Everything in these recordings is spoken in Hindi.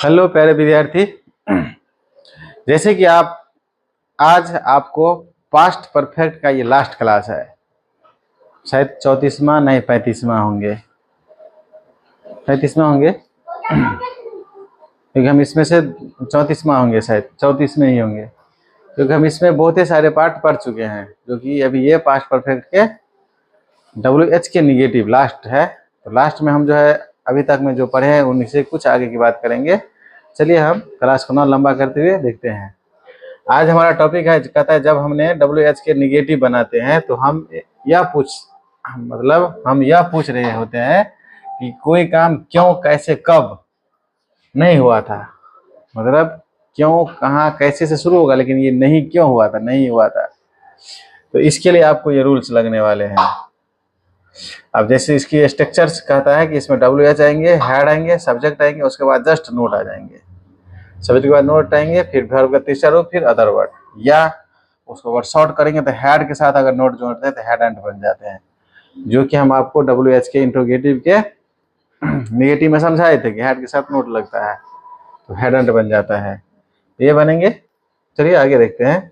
हेलो प्यारे विद्यार्थी, जैसे कि आप आज आपको पास्ट परफेक्ट का ये लास्ट क्लास है। शायद 34वां नहीं 35वां होंगे, 35वां होंगे क्योंकि हम इसमें से 34वां होंगे, शायद 34 में ही होंगे क्योंकि हम इसमें बहुत ही सारे पार्ट पढ़ चुके हैं। जो कि अभी ये पास्ट परफेक्ट के WH के निगेटिव लास्ट है। तो लास्ट में हम जो है अभी तक में जो पढ़े हैं उन्हीं से कुछ आगे की बात करेंगे। चलिए हम क्लास को ना लंबा करते हुए देखते हैं। आज हमारा टॉपिक है, कहता है जब हमने WH के निगेटिव बनाते हैं तो हम यह पूछ रहे होते हैं कि कोई काम क्यों, कैसे, कब नहीं हुआ था। मतलब क्यों, कहाँ, कैसे से शुरू होगा, लेकिन ये नहीं क्यों हुआ था, नहीं हुआ था। तो इसके लिए आपको ये रूल्स लगने वाले हैं। अब जैसे इसकी स्ट्रक्चर्स कहता है कि इसमें WH आएंगे, हेड आएंगे, सब्जेक्ट आएंगे, उसके बाद जस्ट नोट आ जाएंगे। सब्जेक्ट के बाद नोट आएंगे, फिर वर्ब का तीसरा रूप, फिर अदर वर्ड, या उसको वर्ड शॉर्ट करेंगे तो हेड के साथ अगर नोट जोड़ते हैं तो हेड एंड बन जाते हैं। जो कि हम आपको WH के इंट्रोगेटिव के निगेटिव में समझाए थे कि हेड के साथ नोट लगता है तो हेड एंड बन जाता है। ये बनेंगे। चलिए आगे देखते हैं।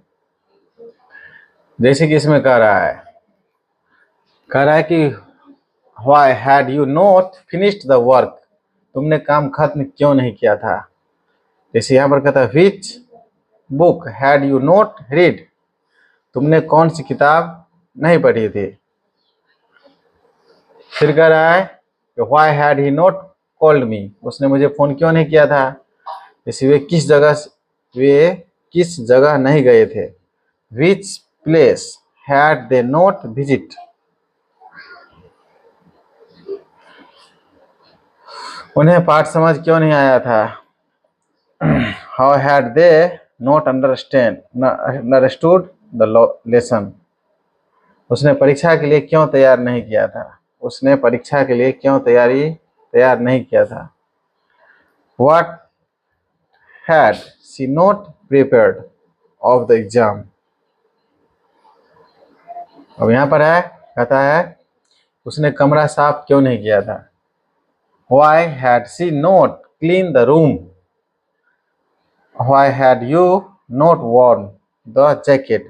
जैसे कि इसमें कह रहा है कि Why had you not finished the work? तुमने काम खत्म क्यों नहीं किया था। जैसे यहाँ पर कहता है Which book had you not read? तुमने कौन सी किताब नहीं पढ़ी थी। फिर कह रहा है कि Why had he not called me? उसने मुझे फोन क्यों नहीं किया था। जैसे वे किस जगह नहीं गए थे। Which place had they not visit? उन्हें पाठ समझ क्यों नहीं आया था। How had they not understood the lesson? उसने परीक्षा के लिए क्यों तैयार नहीं किया था। उसने परीक्षा के लिए क्यों तैयार नहीं किया था। What had she not prepared of the exam? अब यहाँ पर है, कहता है उसने कमरा साफ क्यों नहीं किया था। Why had she not cleaned the room? Why had you not worn the jacket?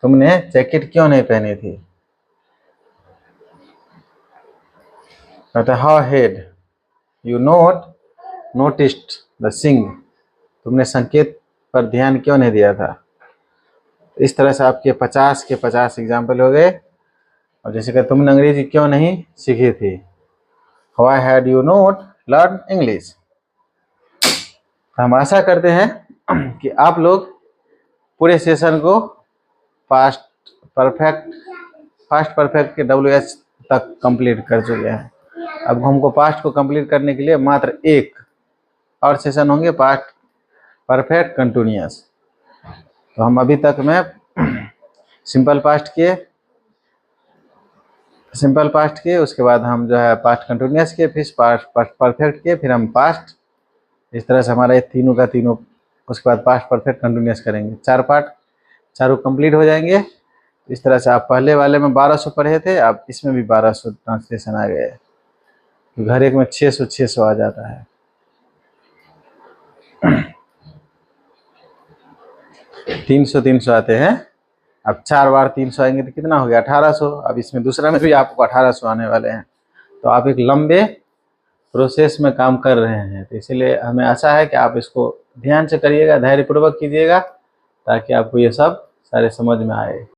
तुमने जैकेट क्यों नहीं पहनी थी। कहता है How had you not noticed the sign? तुमने संकेत पर ध्यान क्यों नहीं दिया था। इस तरह से आपके 50 के 50 एग्जाम्पल हो गए। और जैसे कि तुमने अंग्रेजी क्यों नहीं सीखी थी। Why had you not learned English? हम आशा करते हैं कि आप लोग पूरे सेशन को पास्ट परफेक्ट के WH तक कंप्लीट कर चुके हैं। अब हमको पास्ट को कंप्लीट करने के लिए मात्र एक और सेशन होंगे, पास्ट परफेक्ट कंटिन्यूअस। तो हम अभी तक में सिंपल पास्ट के उसके बाद हम जो है पास्ट कंटिन्यूअस के, फिर पास्ट परफेक्ट के, फिर हम पास्ट। इस तरह से हमारा ये तीनों का तीनों, उसके बाद पास्ट परफेक्ट कंटिन्यूअस करेंगे। 4 पार्ट, चारों कंप्लीट हो जाएंगे। इस तरह से आप पहले वाले में 1200 पढ़े थे, अब इसमें भी 1200 ट्रांसलेशन आ गए। तो हर एक में 600 आ जाता है। 300 आते हैं। अब 4 बार 300 आएंगे तो कितना हो गया 1800। अब इसमें दूसरा में भी आपको 1800 आने वाले हैं। तो आप एक लंबे प्रोसेस में काम कर रहे हैं। तो इसीलिए हमें आशा है कि आप इसको ध्यान से करिएगा, धैर्यपूर्वक कीजिएगा, ताकि आपको ये सब सारे समझ में आए।